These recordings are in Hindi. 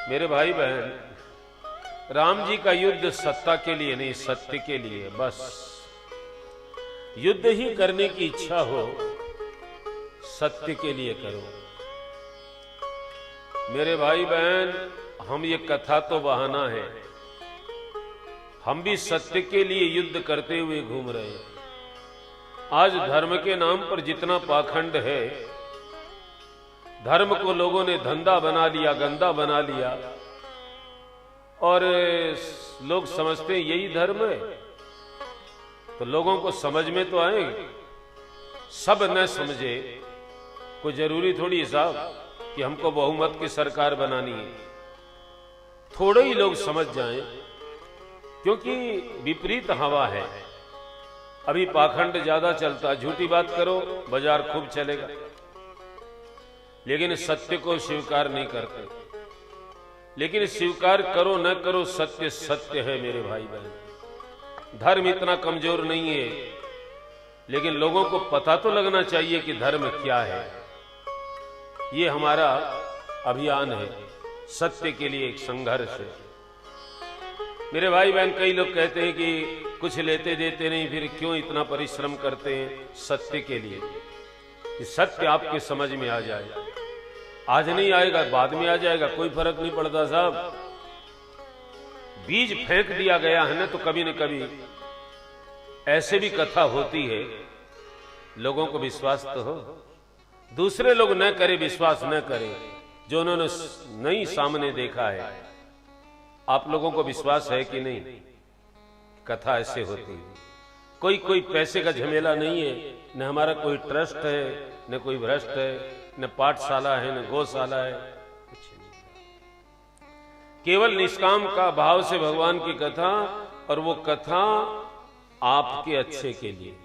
मेरे भाई बहन, राम जी का युद्ध सत्ता के लिए नहीं, सत्य के लिए। बस युद्ध ही करने की इच्छा हो, सत्य के लिए करो। मेरे भाई बहन, हम ये कथा तो बहाना है, हम भी सत्य के लिए युद्ध करते हुए घूम रहे हैं। आज धर्म के नाम पर जितना पाखंड है, धर्म को लोगों ने धंधा बना लिया, गंदा बना लिया, और लोग समझते हैं यही धर्म है। तो लोगों को समझ में तो आए, सब न समझे। कोई जरूरी थोड़ी साहब कि हमको बहुमत की सरकार बनानी है। थोड़े ही लोग समझ जाएं, क्योंकि विपरीत हवा है। अभी पाखंड ज्यादा चलता, झूठी बात करो बाजार खूब चलेगा, लेकिन सत्य को स्वीकार नहीं करते। लेकिन स्वीकार करो न करो, सत्य सत्य है मेरे भाई बहन। धर्म इतना कमजोर नहीं है, लेकिन लोगों को पता तो लगना चाहिए कि धर्म क्या है। ये हमारा अभियान है, सत्य के लिए एक संघर्ष है। मेरे भाई बहन, कई लोग कहते हैं कि कुछ लेते देते नहीं, फिर क्यों इतना परिश्रम करते हैं सत्य के लिए, कि सत्य आपके समझ में आ जाए। आज नहीं आएगा, बाद में आ जाएगा, कोई फर्क नहीं पड़ता साहब। बीज फेंक दिया गया है ना, तो कभी न कभी ऐसे भी कथा होती है, लोगों को विश्वास तो हो। दूसरे लोग न करे, विश्वास न करें, जो उन्होंने नहीं सामने देखा है। आप लोगों को विश्वास है कि नहीं, कथा ऐसे होती है। कोई पैसे का झमेला नहीं है, न हमारा कोई ट्रस्ट है, न कोई भ्रष्ट है, न पाठशाला है, न गौशाला है। केवल निष्काम का भाव से भगवान की कथा, और वो कथा आपके अच्छे के लिए।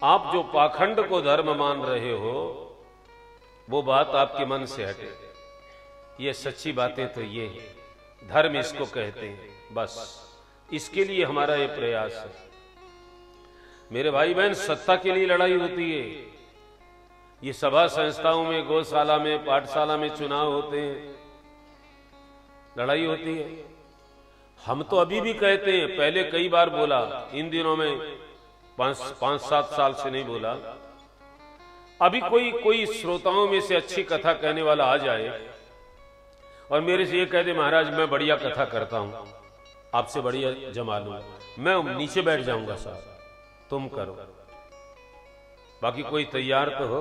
आप जो पाखंड को धर्म मान रहे हो, वो बात आपके मन से हटे। ये सच्ची बातें तो ये है, धर्म इसको कहते हैं। बस इसके लिए हमारा ये प्रयास है। मेरे भाई बहन, सत्ता के लिए लड़ाई होती है। ये सभा संस्थाओं में, गौशाला में, पाठशाला में चुनाव होते हैं, लड़ाई होती है। हम तो अभी भी कहते हैं, पहले कई बार बोला, इन दिनों में 5-7 साल से नहीं बोला। अभी कोई श्रोताओं में से अच्छी कथा कहने वाला आ जाए और मेरे से ये कह दे, महाराज मैं बढ़िया कथा करता हूं, आपसे बढ़िया जमा लूं, मैं नीचे बैठ जाऊंगा साहब, तुम करो। बाकी कोई तैयार तो हो।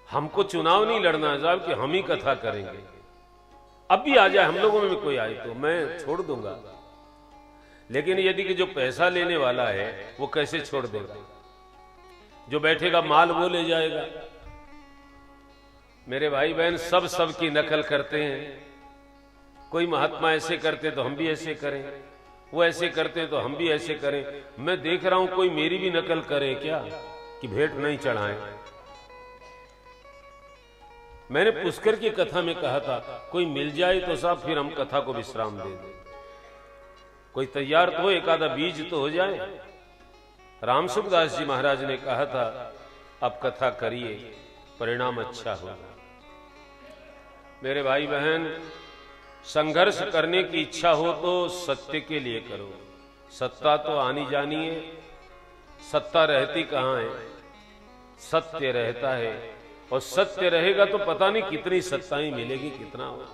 हमको चुनाव नहीं लड़ना है साहब कि हम ही कथा करेंगे। अब भी आ जाए, हम लोगों में भी कोई आए तो मैं छोड़ दूंगा, लेकिन यदि कि जो पैसा लेने वाला है वो कैसे छोड़ देगा? जो बैठेगा माल वो ले जाएगा। मेरे भाई बहन, सब की नकल करते हैं। कोई महात्मा ऐसे करते तो हम भी ऐसे करें, वो ऐसे करते हैं तो हम भी ऐसे करें। मैं देख रहा हूं कोई मेरी भी नकल करे क्या, कि भेंट नहीं चढ़ाएं। मैंने पुष्कर की कथा में कहा था, कोई मिल जाए तो साहब फिर हम कथा को विश्राम दे दें। कोई तैयार तो हो, एक आधा बीज तो हो जाए। राम सुखदास जी महाराज ने कहा था, अब कथा करिए, परिणाम अच्छा होगा। मेरे भाई बहन, संघर्ष करने की इच्छा हो तो सत्य के लिए करो। सत्ता तो आनी जानी है, सत्ता रहती कहां है, सत्य रहता है। और सत्य रहेगा तो पता नहीं कितनी सत्ताएं मिलेगी, कितना होगा।